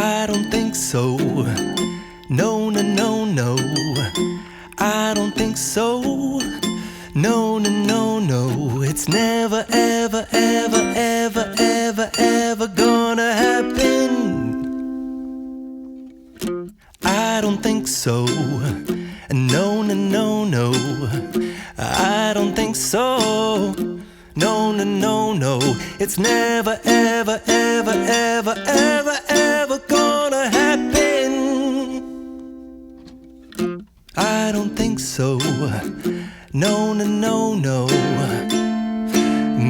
I don't think so. No, no, no, no. I don't think so. No, no, no, no. It's never, ever, ever, ever, ever, ever gonna happen. I don't think so. No, no, no, no. I don't think so. No, no, no, no. It's never, ever, ever, ever, ever, ever gonna happen. I don't think so. No, no, no, no.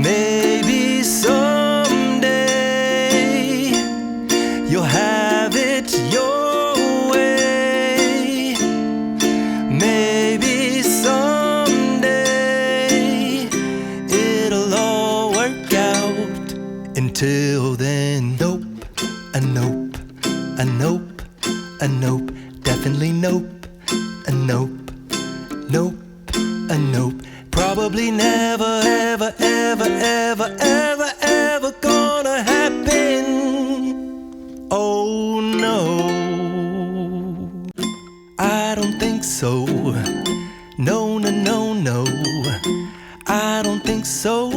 Maybe someday you'll have it your way. Maybe someday it'll all work out. Until then, nope, a nope, a nope, a nope, definitely nope, a nope, nope, a nope. Probably never, ever, ever, ever, ever, ever gonna happen. Oh no, I don't think so. No, no, no, no. I don't think so.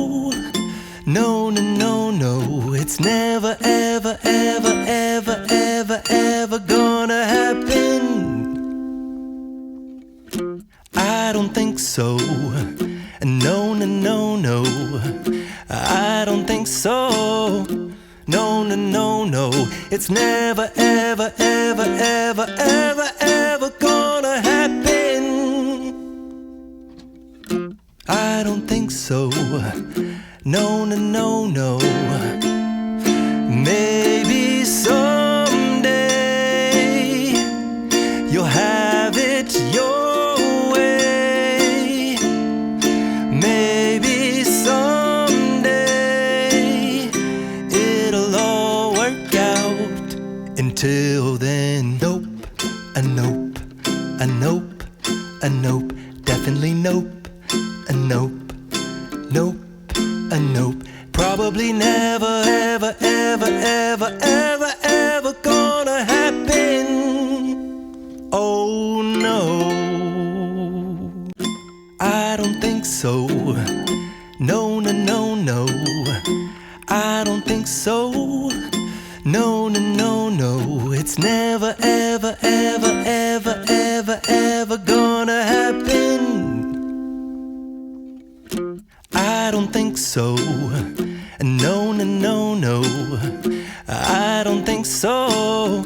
No, no, no, no. It's never, ever, ever, ever, ever, ever gonna happen. I don't think so. No, no, no, no. I don't think so. No, no, no, no. It's never, ever, ever, ever, ever, ever gonna happen. I don't think so. No, no, no, no. Maybe someday you'll have it your way. Maybe someday it'll all work out. Until then, nope, a nope, a nope, a nope, definitely nope, a nope, nope, a nope. Probably never, ever, ever, ever, ever, ever gonna happen. Oh no, I don't think so. No, no, no, no. I don't think so. No, no, no, no. It's never, ever, ever, ever, ever, ever gonna happen. I don't think so. No, no, no, no. I don't think so.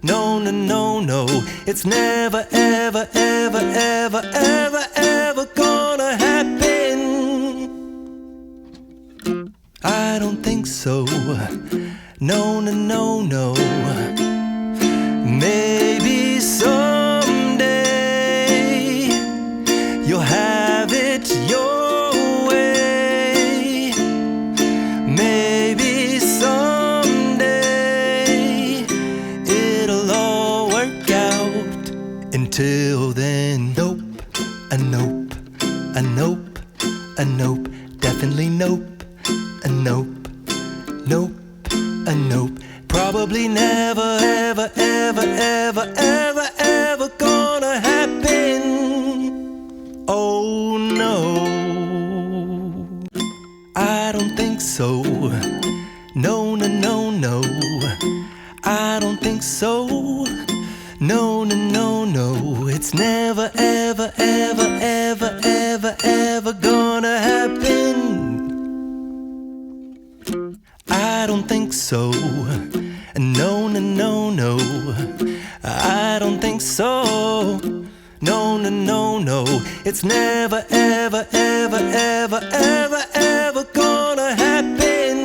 No, no, no, no. It's never, ever, ever, ever, ever, ever gonna happen. I don't think so. No, no, no, no. Maybe someday you'll have it your way. Maybe someday it'll all work out. Until then, nope, a nope, a nope, a nope, definitely nope, a nope, nope, a nope. Probably never, ever, ever, ever, ever, ever gonna happen. Oh no, I don't think so. No, no, no, no. I don't think so. No, no, no, no. It's never, ever, ever, ever, ever, ever gonna happen. I don't think so. No, no, no, no. I don't think so. No, no, no, no. It's never, ever, ever, ever, ever, ever gonna happen.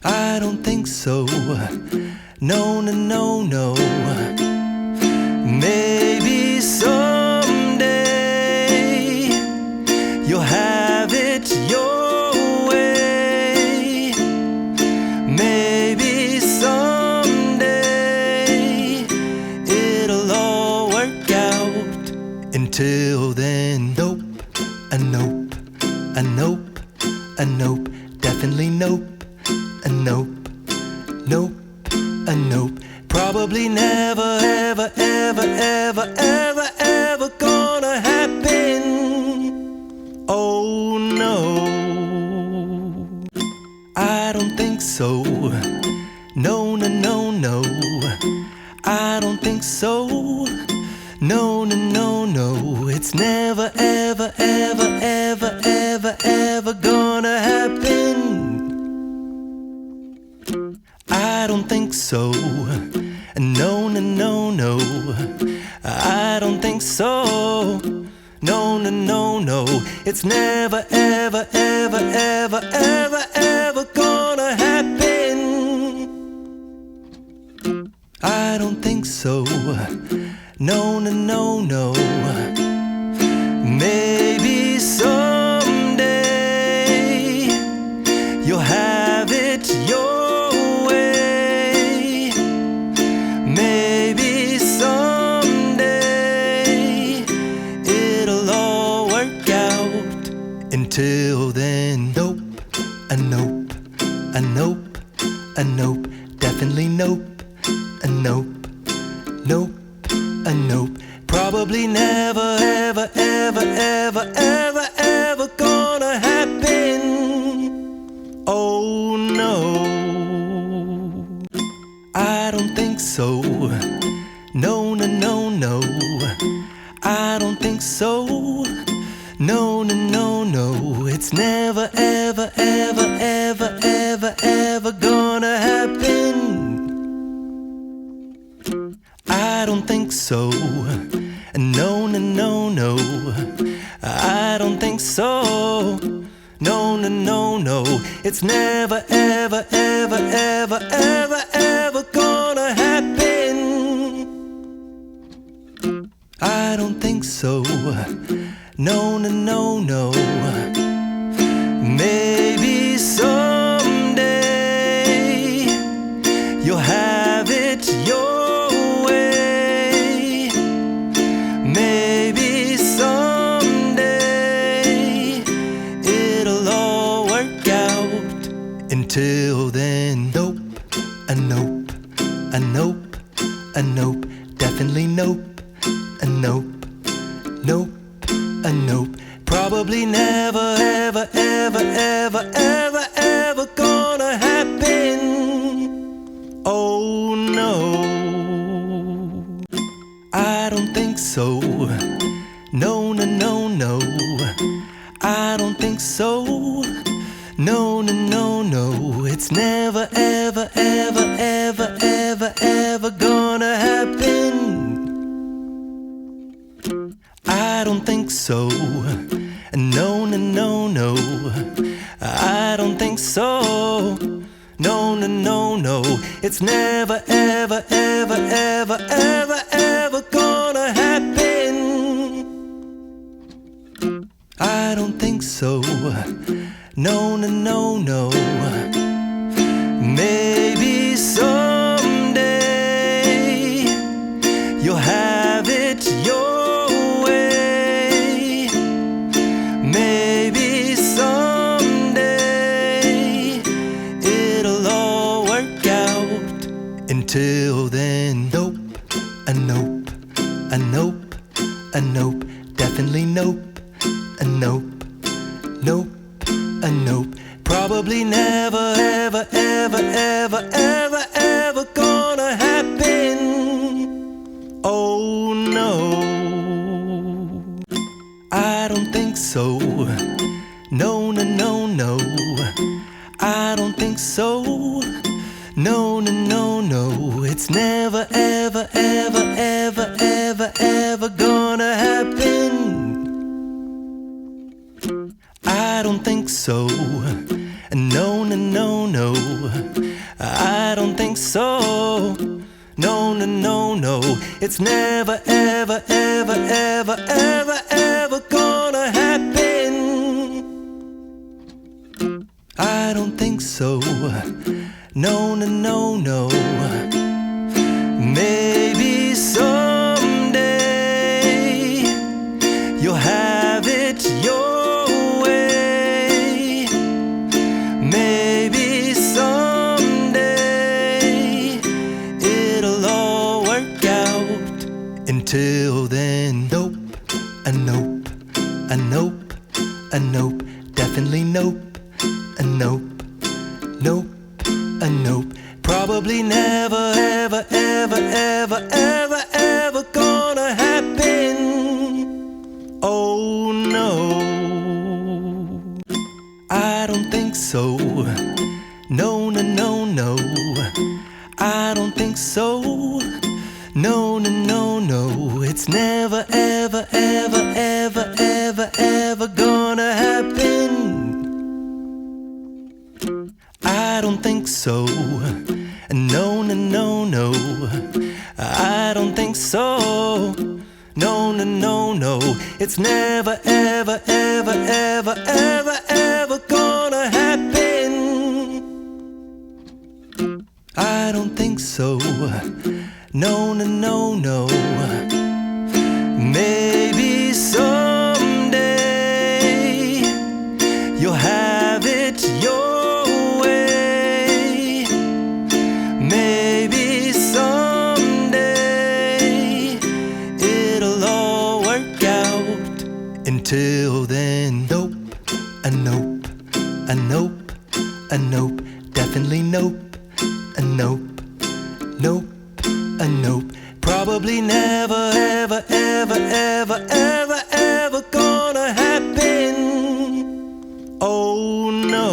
I don't think so. No, no, no, no. Maybe someday you'll have it your way. Maybe someday it'll all work out. Until then, nope, a nope, a nope, a nope, definitely nope, a nope, nope, a nope. Probably never, ever, ever, ever, ever, ever gonna happen. Oh no, I don't think so. No, no, no, no, I don't think so. No, no, no, no, it's never, ever, ever, ever, ever, ever gonna happen. I don't think so. No, no, no, no, I don't think so. No, no, no, no, it's never, ever, ever, ever, ever, ever gonna happen. I don't think so. No, no, no, no. Maybe someday you'll have it your way. Maybe someday it'll all work out. Until then, nope, a nope, a nope, a nope, definitely nope, a nope, nope, a nope. Probably never, ever, ever, ever, ever, ever gonna happen. Oh no, I don't think so. No, no, no, no, I don't think so. No, no, no, no, it's never, ever, ever, ever, ever, ever gonna happen. I don't think so. No, no, no, no, I don't think so. No, no, no, no, it's never, ever, ever, ever, ever, ever gonna happen. I don't think so. No, no, no, no. Maybe someday you'll have it your way. Maybe someday it'll all work out. Until then, nope, a nope, a nope, a nope, definitely nope, a nope, nope, a nope. Probably never, ever, ever, ever, ever, ever gonna happen. Oh no, I don't think so. No, no, no, no, I don't think so. No, no, no, no, it's never, ever, ever, ever, ever, ever gonna happen. I don't think so. No, no, no, no, I don't think so. No, no, no, no, it's never, ever, ever, ever, ever, ever gonna happen. I don't think so. No, no, no, no. Maybe someday you'll have it your way. Maybe someday it'll all work out. Until then, nope, a nope, a nope, a nope, definitely nope, a nope, nope, a nope. Probably never, ever, ever, ever, ever, ever gonna happen. Oh no, I don't think so. No, no, no, no, I don't think so. No, no, no, no, it's never, ever, ever, ever, ever, ever gonna happen. I don't think so. No, no, no, no, I don't think so. No, no, no, no, it's never, ever, ever, ever, ever, ever gonna happen. I don't think so. No, no, no, no. Maybe someday you'll have it your way. Maybe someday nope. Probably never, ever, ever, ever, ever, ever gonna happen. Oh no, I don't think so. No, no, no, no, I don't think so. No, no, no, no, it's never, ever, ever, ever, ever, ever gonna happen. I don't think so. No, no, no, no, I don't think so. No, no, no, no, it's never, ever, ever, ever, ever, ever gonna happen. I don't think so. No, no, no, no. Maybe someday you'll have it your way. Maybe someday it'll all work out. Until then, nope, a nope, a nope, a nope, definitely nope, a nope, nope, a nope. Probably never, ever, ever, ever, ever, ever gonna happen. Oh no,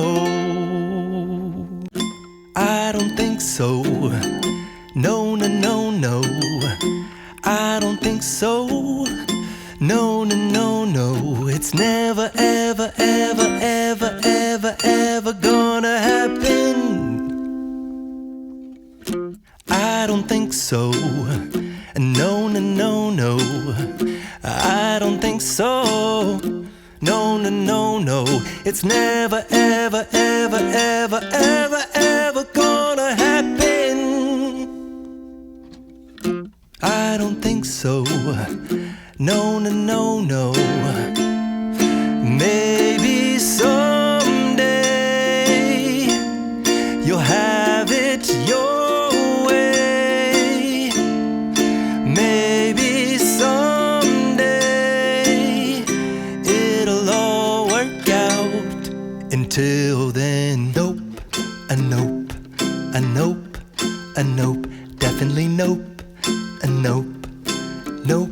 I don't think so. No, no, no, no, I don't think so. No, no, no, no, it's never, ever, ever, ever, ever, ever gonna happen. I don't think so. No, no, no, no, I don't think so. No, no, no, no, it's never, ever, ever, ever, ever, ever gonna happen. I don't think so. No, no, no, no. Maybe someday you'll have it your way. Maybe someday it'll all work out. Until then, nope, a nope, a nope, a nope, definitely nope, a nope, nope,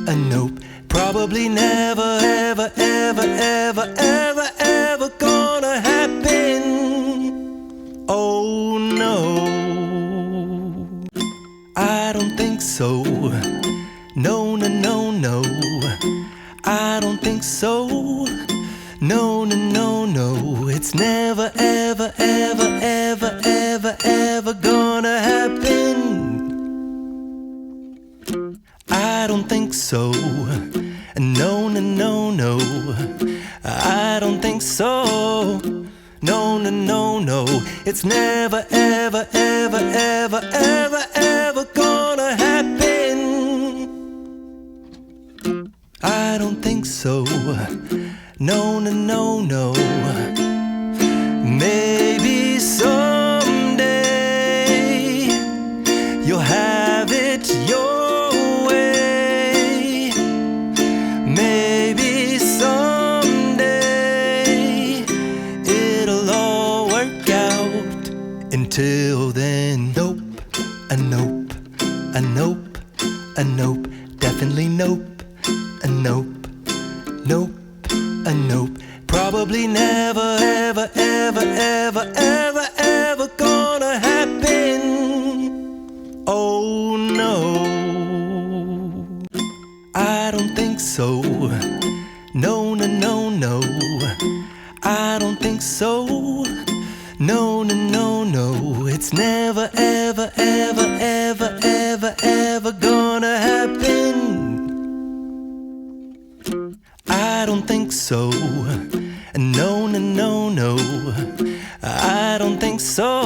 a nope. Probably never, ever, ever, ever, ever, ever gonna happen. Oh no, I don't think so. No, no, no, no, I don't think so. No, no, no, no, it's never, ever, ever, ever, ever, ever gonna happen. I don't think so. No, no, no, no, I don't think so. No, no, no, no, it's never, ever, ever, ever, ever, ever gonna happen. I don't think so. No, no, no, no. Maybe someday you'll have it your way. Maybe someday it'll all work out. Until then, nope, a nope, a nope, a nope, definitely nope, a nope, nope, a nope. Probably never, ever, ever, ever, ever, ever gonna happen. Oh no, I don't think so. No, no, no, no, I don't think so. No, no, no, no, it's never, ever, ever, ever, ever, ever gonna happen. I don't think so. No, no, no, no, I don't think so.